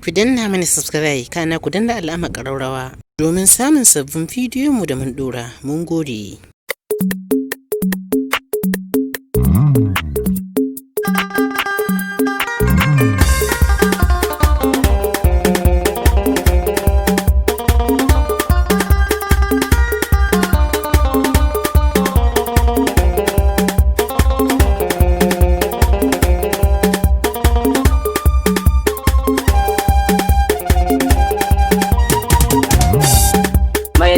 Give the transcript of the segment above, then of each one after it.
Ku danna mana subscribe kana ku danna alamar ƙararrawa domin samun sabbin bidiyon mu da mun dora. Mun gode.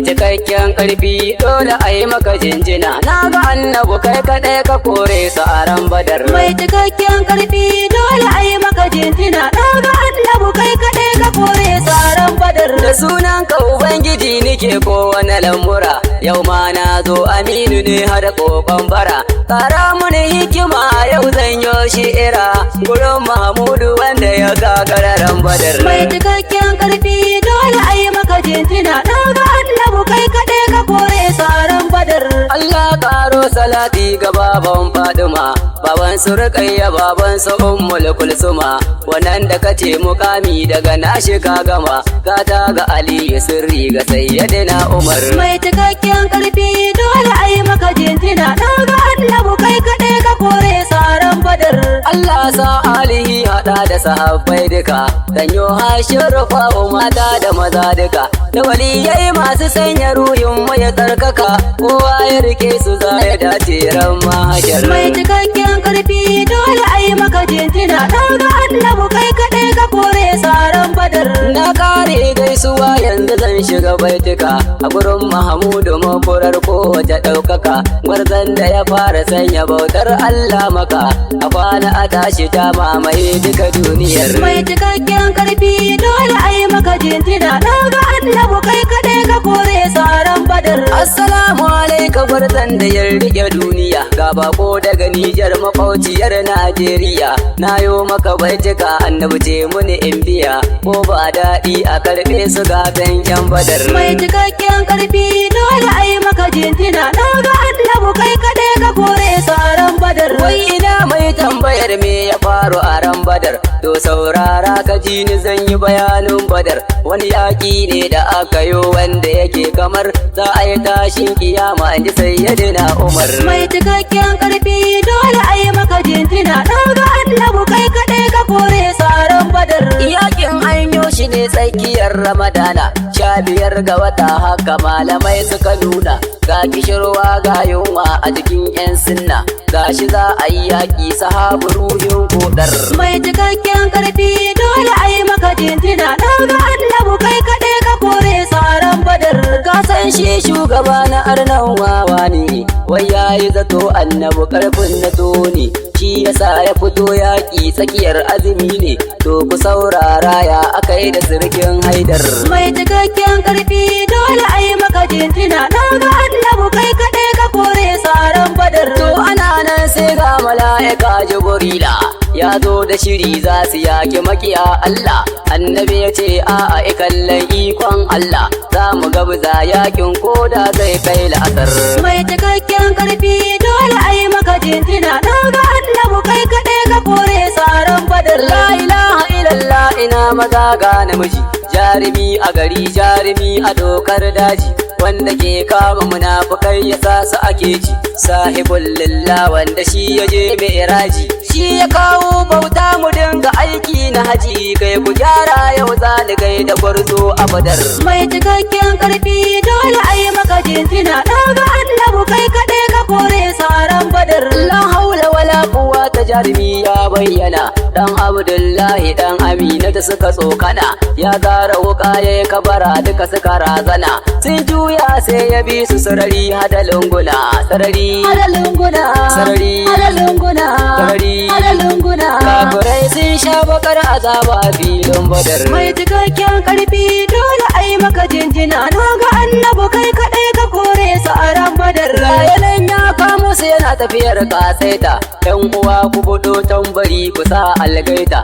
Cikakken karfi dole a yi maka jinjina, na ga annabu kai kaɗai ka kore su a ran badar. Mai cikakken karfi dole a yi maka jinjina, na ga annabu kai kaɗai ka kore su a ran badar. Da sunan ka Ubangiji nike kowane lamura, yau ma na zo Aminu ne har kokon bara. Kara muni hikima yau zan yo shi'ira, gurin Mahmudu wanda ya gagara ran badar. Mai cikakken karfi dole a yi maka jinjina, na ga annabu kai kaɗai ka kore su a ran badar. Allah karo salati ga baban Fadima, baban su Rukayya, baban su Ummul Kulsuma, wannan da kace mukami daga na shiga gama, gata ga Aliyu sirri ga Sayyidina Umar. Mai cikakken karfi dole a yi maka jinjina, na ga annabu kai kaɗai ka kore su a ran badar. Allah sa alihi hada da sahabbai duka, danyo hashin rufa'u mata da maza duka, da waliyai masu sanya ruhin mai tsarkaka, kowa ya rike su za ya dace ran mahashar. Mai cikakken karfi dole a yi maka jinjina, na ga annabu kai kaɗai ka kore su a ran badar. Na kare gaisuwa yanzu zan shiga baituka, a gurin Mahmudu mafurar kowace ɗaukaka, gwarzon da ya fara sanya bautar Allah maka, a kwana a tashi ta mamaye duka duniyar. Mai cikakken karfi dole a yi maka jinjina, na ga annabu kai kaɗai ka kore su a ran badar. Assalamu alaika gwarzon da ya rike duniya, ga bako daga Nijar makwauciyar Najeriya, na yo maka baituka annabi ce muni in biya, ko ba daɗi a karɓe su gaben yan badar. Mai cikakken karfi dole a yi maka jinjina, na ga annabu kai kaɗai ka kore su a ran badar. Wai ina mai tambayar me ya faru a ran badar, to saurara ka ji ni zan yi bayanin badar. Wani yaƙi ne da aka yo wanda yake kamar za a yi tashin kiyama, in ji Sayyidina Umar. Mai cikakken karfi dole a yi maka jinjina, na ga annabu kai kaɗai ka kore su a ran badar. Yaƙin an yo shi ne tsakiyar Ramadana, 15 ga wata haka malamai suka nuna, ga kishirwa ga yunwa a jikin 'yan sunna, gashi za a yi yaƙi sahabu ruhin kodar. Mai cikakken karfi dole a yi maka jinjina, na ga annabu kai kaɗai ka kore su a ran badar. Ka san shi shugaba na arnan wawa ne, wai yayi zato annabu karfin na toni, shi yasa ya fito yaƙi tsakiyar azumi ne, to ku saurara ya aka yi da sirkin Haidar. Mai cikakken karfi dole a yi maka jinjina, na ga annabu kai kaɗai ka kore su a ran badar. To ana nan sai ga mala'ika Jibrila ya zo da shiri za su yaki makiya Allah, annabi ya ce a'a kallon ikon Allah, za mu gabza yakin koda zai kai la'asar. Mai cikakken karfi dole a yi maka jinjina, na ga annabu kai kaɗai ka kore su a ran badar. La ilaha illallah ina maza ga namiji, jarumi a gari jarumi a dokar daji, wanda ke kama munafukai ya sa su ake ci, sahibul lillah wanda shi ya je mi'raji, shi ya kawo bauta mu dinga aiki na haji, kai ku gyara yau zaligai da gwarzo a badar. Mai cikakken karfi dole a yi maka jinjina, na ga annabu kai kaɗai ka kore su a ran badar. La haula wala quwwata jarumi ya bayyana, dan Abdullahi dan Amina da suka tsokana, ya zara wuka ya kabara duka suka razana, sun juya sai ya bi su sarari hada lunguna, sarari hada lunguna, sarari hada lunguna, sarari hada lunguna. Kafirai sun sha bakar azaba a filin badar. Mai cikakken karfi dole a yi maka jinjina, na ga annabu kai kaɗai ka kore su a ran badar. Rayanan ya kamo su yana tafiyar kasaita, 'yan uwa ku budo tambari ku sa algaita.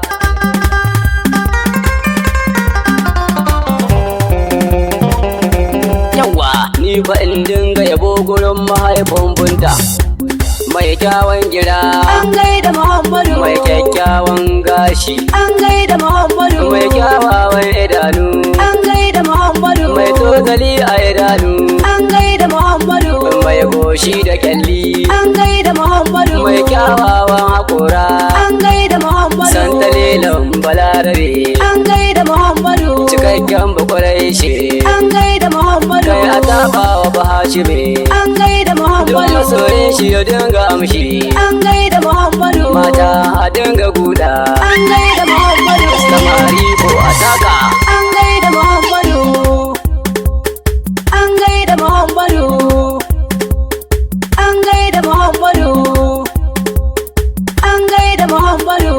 Ni fa in dinga yabo gurin mahaifin bunta, mai kyawun gida, an gaida Muhammadu, mai kyakkyawan gashi, an gaida Muhammadu, mai kyawawan murmushi da kyalli, an gaida Muhammadu. mai kyawawan haƙora, An gaida Muhammadu. santalelan balarabe, An gaida Muhammadu. cikakken bakwarai shi, An gaida Muhammadu. kai a taɓa wa bahashime, An gaida duk Muhammadu. masoyin shi ya dinga amshi, An gaida Muhammadu. mata a dinga guda, An gaida Muhammadu. samari ko a taka. An gaida Muhammadu. An gaida Muhammadu. An gaida Muhammadu. An gaida Muhammadu.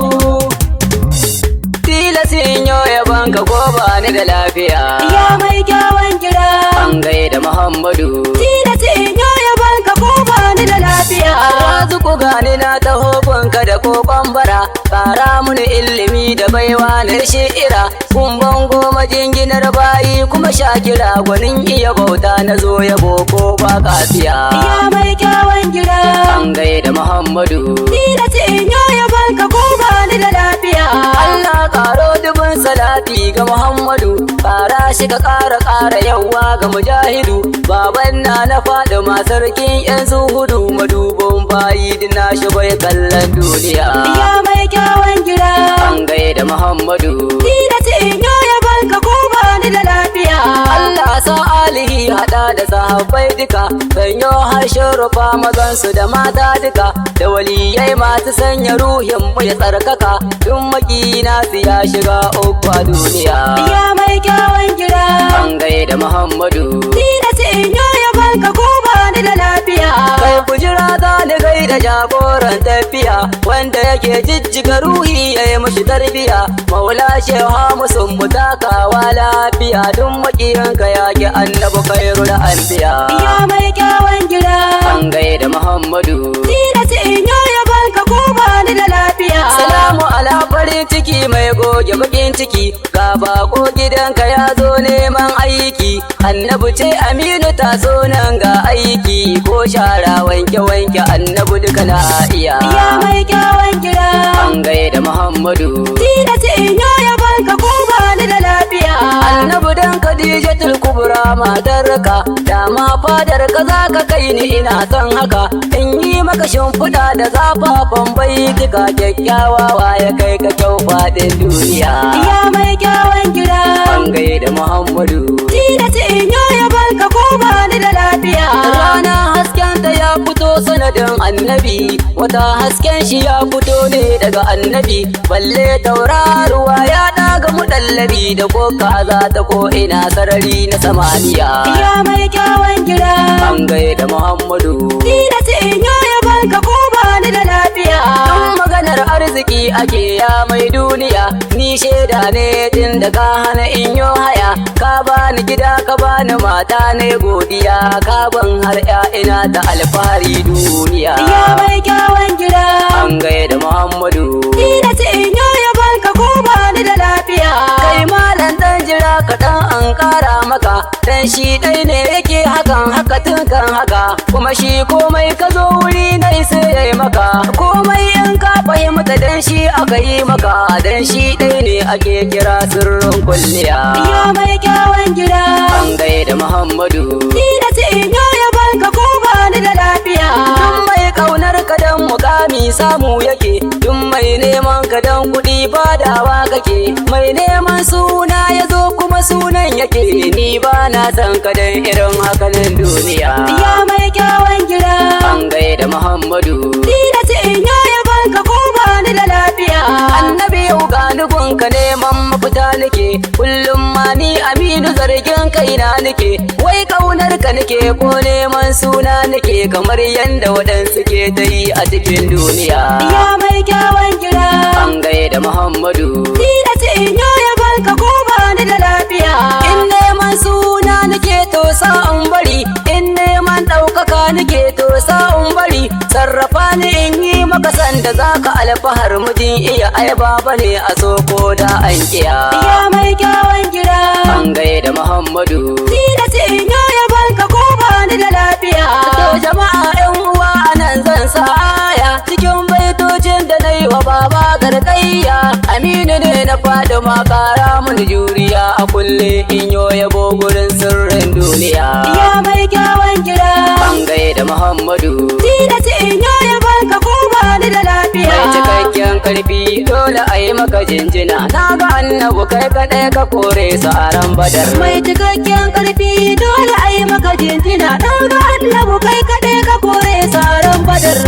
Tilasin yau ya banka ko ba ni da lafiya, Ya mai kyawun gida. an gaida Muhammadu. Tilasin yau ya banka ko ba ni da lafiya. Razuku gani na taho gunka da kokon bara, ƙara muni ilimi da baiwa na shi'ira, kumban goma jinginar bayi kuma shakira, gwanin iya bauta na zo ya boko ba kafiya. Ya mai kyawun gida. An gaida Muhammadu. Tilasin yau ya banka ko ba ni da lafiya. Allah ƙaro dubin salati ga Muhammadu, ƙara shi ka ƙara yawa ga mujahidu, baban na faɗi ma sarkin 'yan zuhudu, madubin bayi dina shi bai kallon duniya. Ya mai kyawun gida. An gaida Muhammadu. Tilasin yau ya banka ko ba ni da lafiya. Allah sa alihi hada da sahabbai duka, sanyo harshen rufa mazansu da mata duka, da waliyai masu sanya ruhin mu ya tsarkaka, duk makina su ya shiga uku a duniya. Ya mai kyawun gida. An gaida Muhammadu. Tilasin yau ya banka ko ba ni da lafiya. Kai ku jira za ni gaida jagoran tafiya, wanda yake jijjiga ruhi ya yi mushi tarbiya, maula sheha musun mu takawa lafiya, duk makiyanka ya ki annabi khairul anbiya. Ya mai kyawun gida. An gaida Muhammadu. Tilasin yau ya banka ko ba ni da lafiya. Salamu ala farin ciki mai goge bakin ciki, ga bako gidanka ya zo neman aiki, annabi ce Aminu ta zo nan ga aiki, ko shara wanke wanke annabi duka na iya. Ya mai kyawun gida. An gaida Muhammadu. Tilasin yau ya banka ko ba ni da lafiya. Annabi dan Khadijatul Kubra matarka, dama fadar ka za ka kai ni ina son haka, in yi maka shimfiɗa da zafafan baitika, kyakkyawa ya kai ka kyau faɗin duniya. Ya mai kyawun gida. An gaida Muhammadu. Tilasin yau ya banka ko ba ni da lafiya. Rana hasken ta ya fito sanadin annabi, wata hasken shi ya fito ne daga annabi, balle tauraruwa ya ɗaga muɗallabi, da koka za ta ko ina sarari na samaniya. Ya mai kyawun gida. An gaida Muhammadu. Tilasin yau ya banka ko ba ni da lafiya. Tun maganar arziki ake ya mai duniya, ni shaida ne tun da ka hana in yo haya, ka bani gida ka bani mata ne godiya, ka ban har 'ya'ina ta alfahari duniya. Ya mai kyawun gida. An gaida Muhammadu. Tilasin yau ya banka ko ba ni da lafiya. Kai malam dan jira kaɗan an ƙara maka, dan shi ɗai ne yake hakan haka tun kan haka, kuma shi komai ka zo wuri na sai ya yi maka, komai in ka fahimta dan shi aka yi maka, dan shi ɗai ne ake kira sirrin kulliya. Ya mai kyawun gida. An gaida Muhammadu. Tilasin yau ya banka ko ba ni da lafiya. Duk mai kaunar ka dan mukami samu yake, duk mai neman ka dan kuɗi badawa kake, mai neman suna ya zo kuma sunan yake, ni ba na san ka dan irin hakanin duniya. Ya mai kyawun gida. An gaida Muhammadu. Tilasin yau ya banka ko ba ni da lafiya. Annabi yau ga nufinka neman mafita nake, kullum ma ni Aminu zargin kaina nake, wai kaunar ka nake ko neman suna nake, kamar yanda waɗansu ke ta yi a cikin duniya. Ya mai kyawun gida. An gaida Muhammadu. Tilasin yau ya banka ko ba ni da lafiya. In neman suna nake to sa'un bari, in neman ɗaukaka nake to sa'un bari, sarrafa ni in yi maka sanda zaka alfahar mutum iya ai baba ne a so ko da an kiya. Ya mai kyawun gida. An gaida Muhammadu. Tilasin yau ya banka ko ba ni da lafiya. To jama'a 'yan uwa anan zan sa aya cikin baitocin da na yi wa baba gargayya, Aminu ne na faɗi ma ƙara mun juriya, a kulle in yo yabo gurin sirrin duniya. Ya mai kyawun gida. An an gaida Muhammadu. Tilasi in yo yaban ka ko ba ni da lafiya. Mai cikakken karfi dole a yi maka jinjina. Na ga annabu kai kaɗai ka kore su a ran Badar. Mai cikakken karfi dole a yi maka jinjina. Na ga annabu kai kaɗai ka kore saran Badar.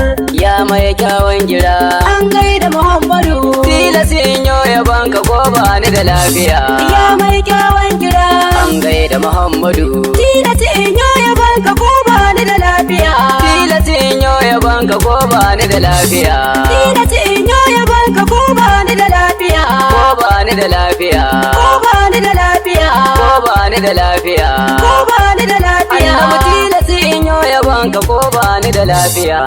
Ya mai kyawun gira An gaida Muhammadu. Tilasi in yo yaban ka ko ba ni da lafiya. Ya mai kyawun gira An gaida Muhammadu. Tilasi in yo yaban ka ko ba ni da lafiya. Tilasi in yo yaban ka ko ba ni da lafiya. Tilasi in yo yaban ka ko ba ni da lafiya. Ko ba ni da lafiya. Ko ba ni da lafiya. Ko ba ni da lafiya. Ko ba ni da lafiya. Annabi tilasi in yo yaban ka ko ba ni da lafiya.